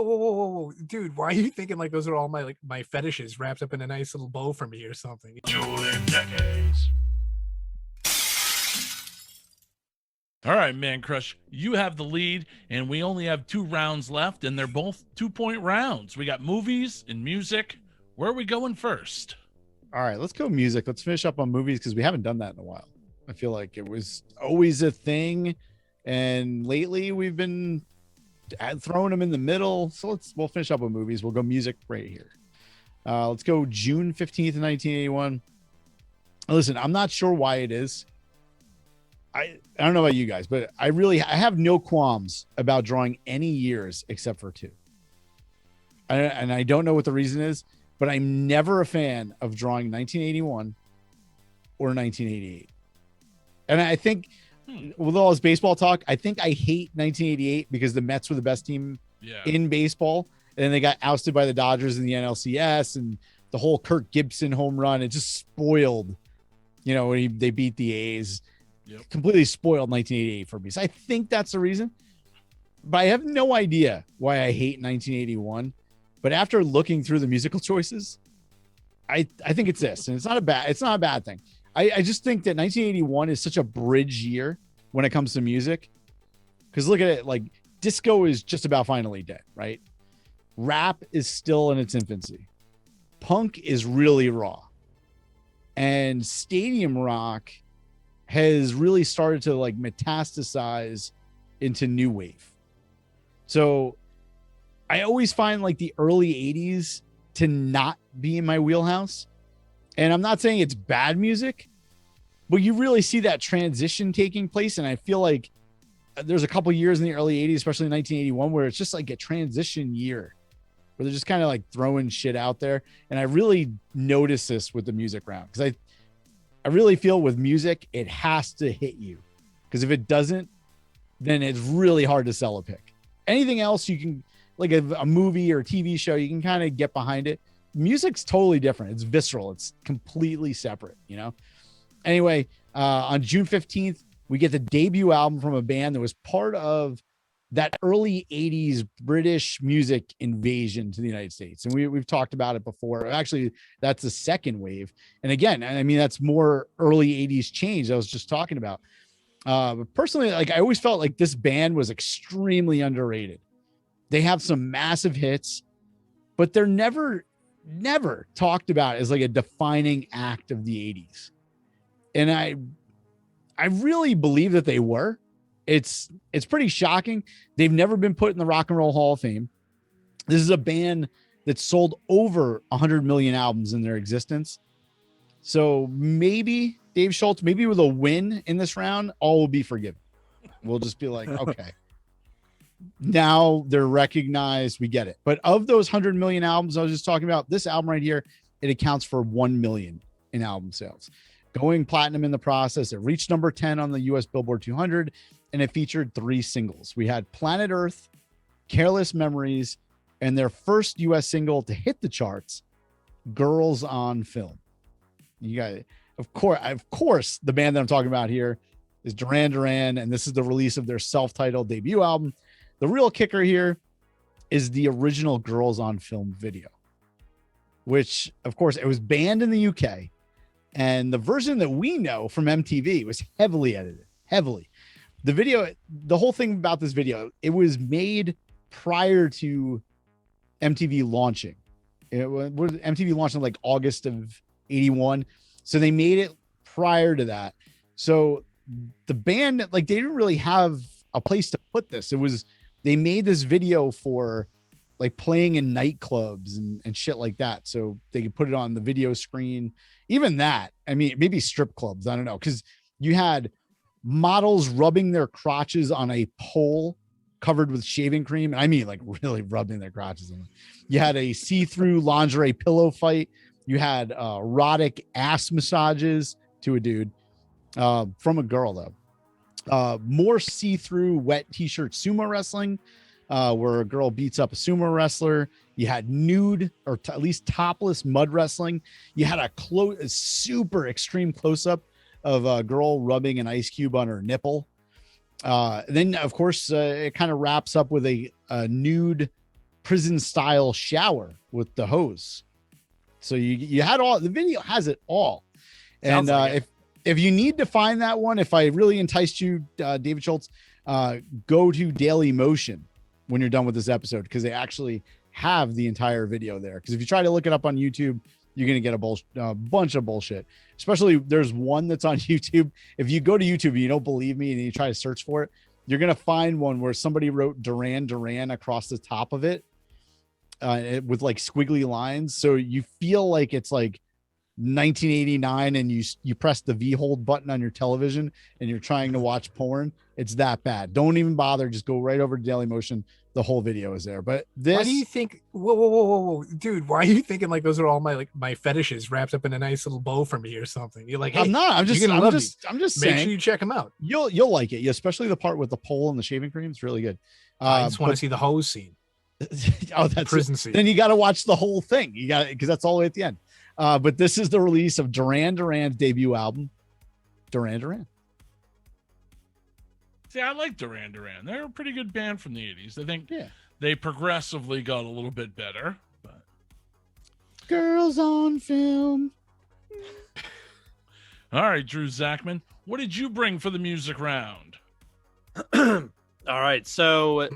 whoa, dude! Why are you thinking like those are all my fetishes wrapped up in a nice little bow for me or something? Dueling decades. All right, Mancrush, you have the lead, and we only have 2 rounds left, and they're both 2-point rounds. We got movies and music. Where are we going first? All right, let's go music. Let's finish up on movies because we haven't done that in a while. I feel like it was always a thing, and lately we've been throwing them in the middle. So we'll finish up with movies. We'll go music right here. Let's go June 15th, 1981. Listen, I'm not sure why it is. I don't know about you guys, but I have no qualms about drawing any years except for 2. And I don't know what the reason is, but I'm never a fan of drawing 1981 or 1988. And I think with all this baseball talk, I think I hate 1988 because the Mets were the best team in baseball. And then they got ousted by the Dodgers in the NLCS, and the whole Kirk Gibson home run, it just spoiled, when they beat the A's. Yep. Completely spoiled 1988 for me. So I think that's the reason. But I have no idea why I hate 1981. But after looking through the musical choices, I think it's this. And it's not a bad thing. I just think that 1981 is such a bridge year when it comes to music. Because look at it, like disco is just about finally dead, right? Rap is still in its infancy. Punk is really raw. And stadium rock has really started to like metastasize into new wave. So I always find like the early 80s to not be in my wheelhouse. And I'm not saying it's bad music, but you really see that transition taking place. And I feel like there's a couple years in the early 80s, especially 1981, where it's just like a transition year where they're just kind of like throwing shit out there. And I really notice this with the music round because I really feel with music, it has to hit you, because if it doesn't, then it's really hard to sell a pick. Anything else you can, like a movie or a TV show, you can kind of get behind it. Music's totally different. It's visceral. It's completely separate, Anyway, on June 15th, we get the debut album from a band that was part of that early 80s British music invasion to the United States. And we've talked about it before. Actually, that's the second wave. And again, I mean, that's more early 80s change I was just talking about. But personally, like I always felt like this band was extremely underrated. They have some massive hits, but they're never talked about as like a defining act of the 80s. And I really believe that they were. It's pretty shocking. They've never been put in the Rock and Roll Hall of Fame. This is a band that sold over 100 million albums in their existence. So maybe Dave Schultz, maybe with a win in this round, all will be forgiven. We'll just be like, okay, now they're recognized. We get it. But of those 100 million albums I was just talking about, this album right here, it accounts for 1 million in album sales. Going platinum in the process. It reached number 10 on the US Billboard 200, and it featured 3 singles. We had Planet Earth, Careless Memories, and their first US single to hit the charts, Girls on Film. You guys, of course, the band that I'm talking about here is Duran Duran, and this is the release of their self-titled debut album. The real kicker here is the original Girls on Film video, which, of course, it was banned in the UK. And the version that we know from MTV was heavily edited, heavily. The video, the whole thing about this video, it was made prior to MTV launching. MTV launched in like August of 81. So they made it prior to that. So the band, like, they didn't really have a place to put this. They made this video for like playing in nightclubs and shit like that. So they could put it on the video screen. Even that, I mean, maybe strip clubs. I don't know. Cause you had models rubbing their crotches on a pole covered with shaving cream. And I mean, like really rubbing their crotches on it. You had a see-through lingerie pillow fight. You had erotic ass massages to a dude from a girl though. More see-through wet t-shirt sumo wrestling, where a girl beats up a sumo wrestler. You had nude or at least topless mud wrestling. You had a super extreme close-up of a girl rubbing an ice cube on her nipple. Then, of course, it kind of wraps up with a nude prison style shower with the hose. So you had all, the video has it all. Sounds And like it. if you need to find that one, if I really enticed you, David Schultz, go to Daily Motion when you're done with this episode, because they actually have the entire video there. Because if you try to look it up on YouTube, you're going to get a bunch of bullshit. Especially there's one that's on YouTube. If you go to YouTube and you don't believe me and you try to search for it, you're going to find one where somebody wrote Duran Duran across the top of it, with like squiggly lines. So you feel like it's like 1989 and you press the V hold button on your television and you're trying to watch porn. It's that bad. Don't even bother. Just go right over to Daily Motion. The whole video is there. But this, why do you think? Whoa, dude! Why are you thinking like those are all my fetishes wrapped up in a nice little bow for me or something? You're like, hey, I'm not. I'm just make saying. sure you check them out. You'll like it, especially the part with the pole and the shaving cream. It's really good. I just want to see the hose scene. Oh, that's prison scene. Then you got to watch the whole thing. You got, because that's all the way at the end. But this is the release of Duran Duran's debut album, Duran Duran. See, I like Duran Duran. They're a pretty good band from the 80s. I think Yeah. they progressively got a little bit better. But Girls on Film. all right, Drew Zakmin, what did you bring for the music round? All right. So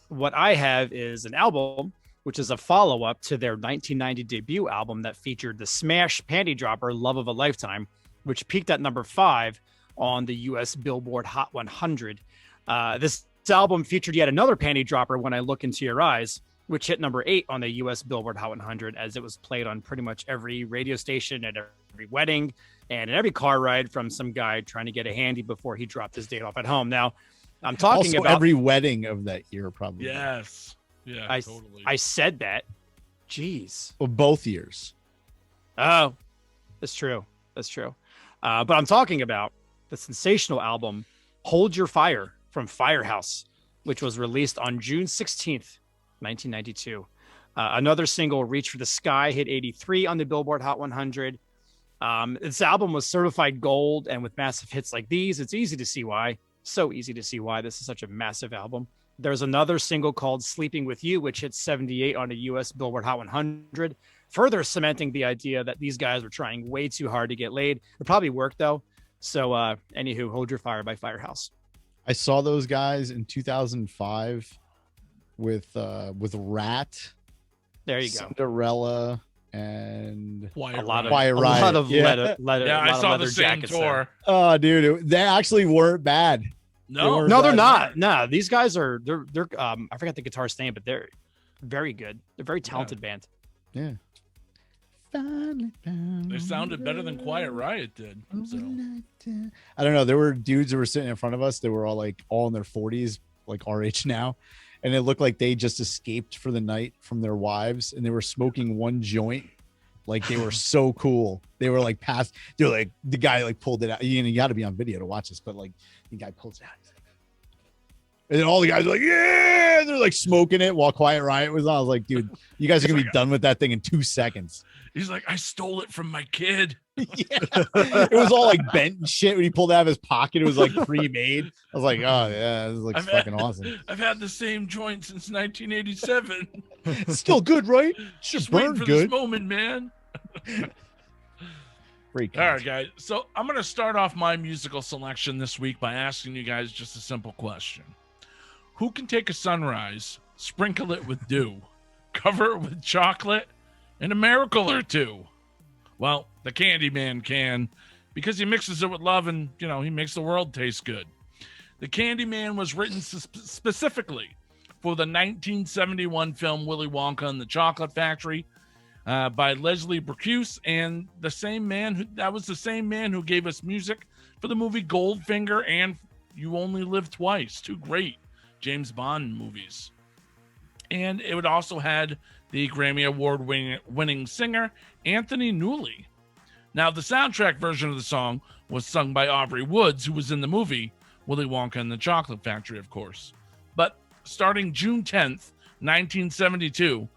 what I have is an album, which is a follow-up to their 1990 debut album that featured the smash panty dropper Love of a Lifetime, which peaked at number 5 on the US Billboard Hot 100. This album featured yet another panty dropper, When I Look Into Your Eyes, which hit number 8 on the US Billboard Hot 100, as it was played on pretty much every radio station at every wedding and in every car ride from some guy trying to get a handy before he dropped his date off at home. Now, I'm talking Also, about every wedding of that year, probably. Yes. Yeah, totally. I said that. Jeez. Well, both years. Oh, that's true. That's true. But I'm talking about the sensational album Hold Your Fire from Firehouse, which was released on June 16th, 1992. Another single, Reach for the Sky, hit 83 on the Billboard Hot 100. This album was certified gold, and with massive hits like these, it's easy to see why. So easy to see why this is such a massive album. There's another single called Sleeping With You, which hit 78 on the US Billboard Hot 100, further cementing the idea that these guys were trying way too hard to get laid. It probably worked, though. So, anywho, Hold Your Fire by Firehouse. I saw those guys in 2005 with Rat, There you go. Cinderella, and A lot of Yeah. leather. Yeah, I saw the same jackets tour. there. Oh, dude, they actually weren't bad. No, No, they're not. No, these guys are they're I forgot the guitarist's name, but they're very good. They're a very talented band. Yeah. they sounded better than Quiet Riot did. So. I don't know. There were dudes who were sitting in front of us. They were all in their 40s, like our age now. And it looked like they just escaped for the night from their wives, and they were smoking one joint. Like they were so cool. They were like past. They're like, the guy like pulled it out. You got to be on video to watch this, but like the guy pulls it out. And then all the guys are like, yeah, and they're like smoking it while Quiet Riot was on. I was like, dude, you guys are gonna be done with that thing in 2 seconds. He's like, I stole it from my kid. Yeah. It was all like bent and shit. When he pulled it out of his pocket, it was like pre-made. I was like, oh yeah, this looks fucking awesome. I've had the same joint since 1987. It's still good, right? Should Just waiting burn for good. this moment, man. Great. All right, guys. So I'm going to start off my musical selection this week by asking you guys just a simple question. Who can take a sunrise, sprinkle it with dew, cover it with chocolate, and a miracle or two? Well, the Candyman can, because he mixes it with love and, he makes the world taste good. The Candyman was written specifically for the 1971 film Willy Wonka and the Chocolate Factory by Leslie Bricusse, and the same man who gave us music for the movie Goldfinger and You Only Live Twice, two great James Bond movies. And it would also had the Grammy Award winning singer Anthony Newley. Now, the soundtrack version of the song was sung by Aubrey Woods, who was in the movie Willy Wonka and the Chocolate Factory, of course. But starting June 10th, 1972,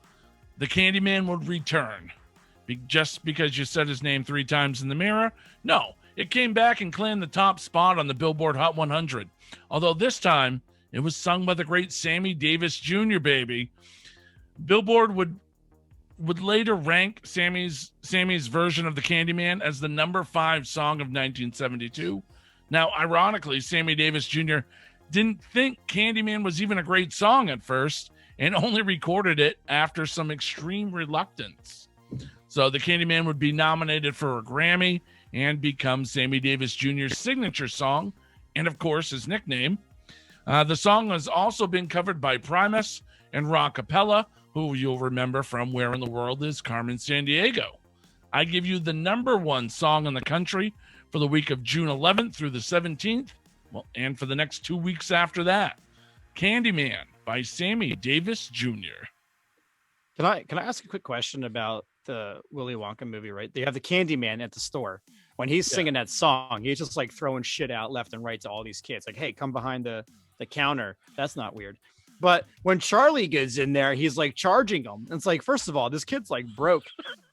the Candyman would return. Just because you said his name 3 times in the mirror? No, it came back and claimed the top spot on the Billboard Hot 100. Although this time, it was sung by the great Sammy Davis Jr., baby. Billboard would later rank Sammy's version of the Candyman as the number 5 song of 1972. Now, ironically, Sammy Davis Jr. didn't think Candyman was even a great song at first and only recorded it after some extreme reluctance. So the Candyman would be nominated for a Grammy and become Sammy Davis Jr.'s signature song and, of course, his nickname. The song has also been covered by Primus and Rockapella, who you'll remember from Where in the World is Carmen Sandiego. I give you the number 1 song in the country for the week of June 11th through the 17th, well, and for the next 2 weeks after that. Candyman by Sammy Davis Jr. Can I ask a quick question about the Willy Wonka movie, right? They have the Candyman at the store. When he's singing that song, he's just like throwing shit out left and right to all these kids. Like, hey, come behind the counter. That's not weird. But when Charlie gets in there, he's like charging them. It's like, first of all, this kid's like broke,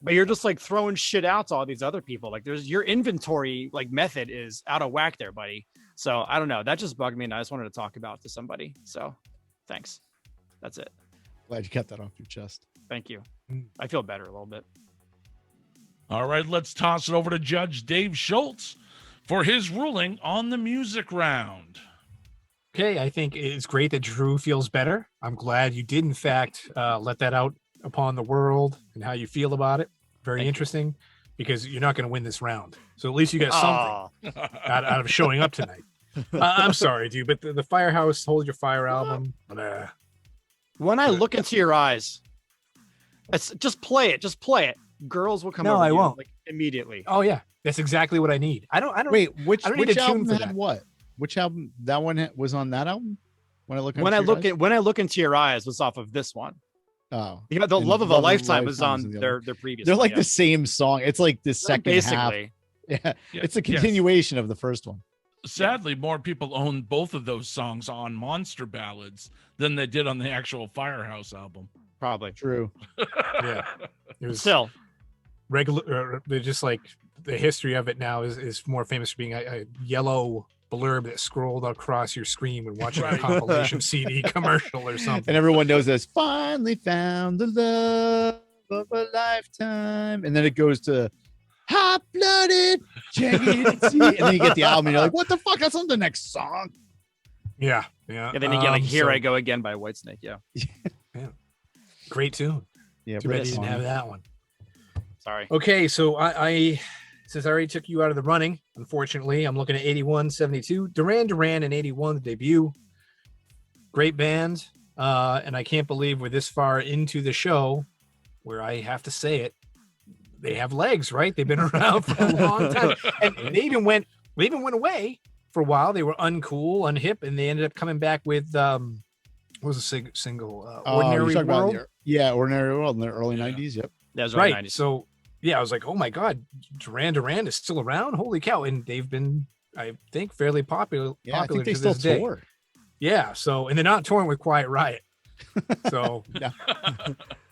but you're just like throwing shit out to all these other people. Like your inventory like method is out of whack there, buddy. So I don't know. That just bugged me. And I just wanted to talk about it to somebody. So thanks. That's it. Glad you kept that off your chest. Thank you. I feel better a little bit. All right, let's toss it over to Judge Dave Schultz for his ruling on the music round. Okay, I think it's great that Drew feels better. I'm glad you did, in fact, let that out upon the world and how you feel about it. Very interesting, because you're not going to win this round. So at least you got something out of showing up tonight. I'm sorry, dude, but the Firehouse Hold Your Fire album. When I look into your eyes, just play it. Just play it. Girls will come over. No, I you, won't. like, immediately. Oh yeah, that's exactly what I need. I don't Wait, which I don't need a tune album for had that. what? Which album? That one was on that album. When I look into your eyes was off of this one. Oh, Yeah, the And Love of a Lifetime was on the their other. previous. They're one, like the same song. It's like the second half. basically. Yeah, it's a continuation of the first one. Sadly, more people own both of those songs on Monster Ballads than they did on the actual Firehouse album. Probably. True. Yeah, it was Still, regular. They're just like the history of it now is more famous for being a yellow blurb that scrolled across your screen when watching a Right. compilation CD commercial or something. And everyone knows this. Finally found the love of a lifetime, and then it goes to hot blooded, check it and see. And then you get the album, and you're like, "What the fuck? That's on the next song." Yeah. and then you get like "Here so I Go Again" by Whitesnake. Yeah. Great tune. Yeah, Too bad you didn't have that one. Sorry. Okay, so I since I already took you out of the running, unfortunately, I'm looking at 81, 72. Duran Duran in 81, the debut. Great band. And I can't believe we're this far into the show where I have to say it. They have legs, right? They've been around for a long time. And they even went away for a while. They were uncool, unhip, and they ended up coming back with what was a single? Ordinary you're talking about World. Ordinary World in the early Yeah. 90s. Yep. That was early Right. 90s. So yeah, I was like, oh my God, Duran Duran is still around. Holy cow. And they've been, I think, fairly popular. Yeah, I popular think they to still this day. tour. Yeah. So, and they're not touring with Quiet Riot. So,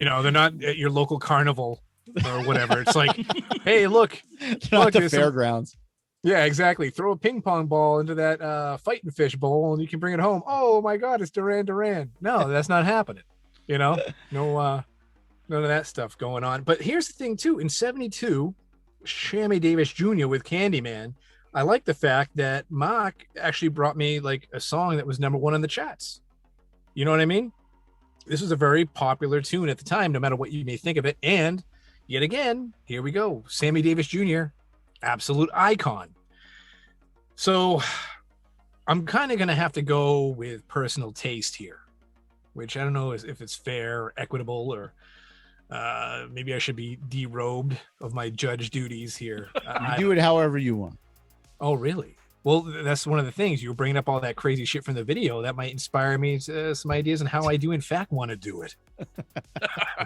No. they're not at your local carnival or whatever. It's like, hey, look. They're not Look, at the there's some- fairgrounds. Yeah, exactly. Throw a ping pong ball into that fighting fish bowl and you can bring it home. Oh my God, it's Duran Duran. No, that's not happening. No, none of that stuff going on. But here's the thing too. In 72, Sammy Davis Jr. with Candyman, I like the fact that Marc actually brought me like a song that was number 1 in the charts. You know what I mean? This was a very popular tune at the time, no matter what you may think of it. And yet again, here we go. Sammy Davis Jr., absolute icon. So I'm kind of going to have to go with personal taste here, which I don't know if it's fair or equitable, or maybe I should be derobed of my judge duties here. You do it however you want. Oh, really? Well, that's one of the things. You were bringing up all that crazy shit from the video. That might inspire me to some ideas on how I do, in fact, want to do it.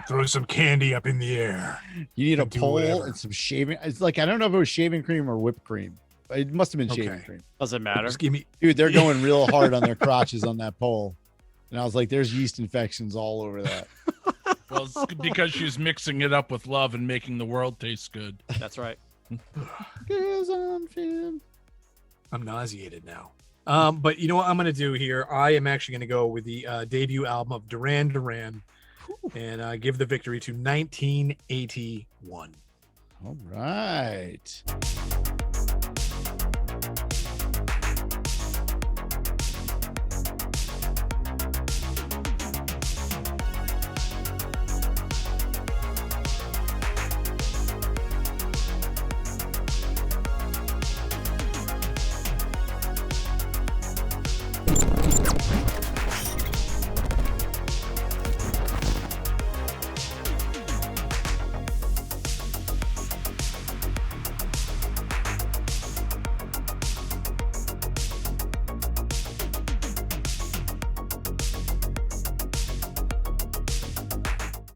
Throw some candy up in the air. You need a do pole whatever. and some shaving. It's like, I don't know if it was shaving cream or whipped cream. It must have been shaving Okay. cream. Doesn't matter. Just give me. Dude, they're going real hard on their crotches on that pole. And I was like, there's yeast infections all over that. Well, it's because she's mixing it up with love and making the world taste good. That's right. Girls on film. I'm nauseated now. But you know what I'm going to do here? I am actually going to go with the debut album of Duran Duran. and give the victory to 1981. All right.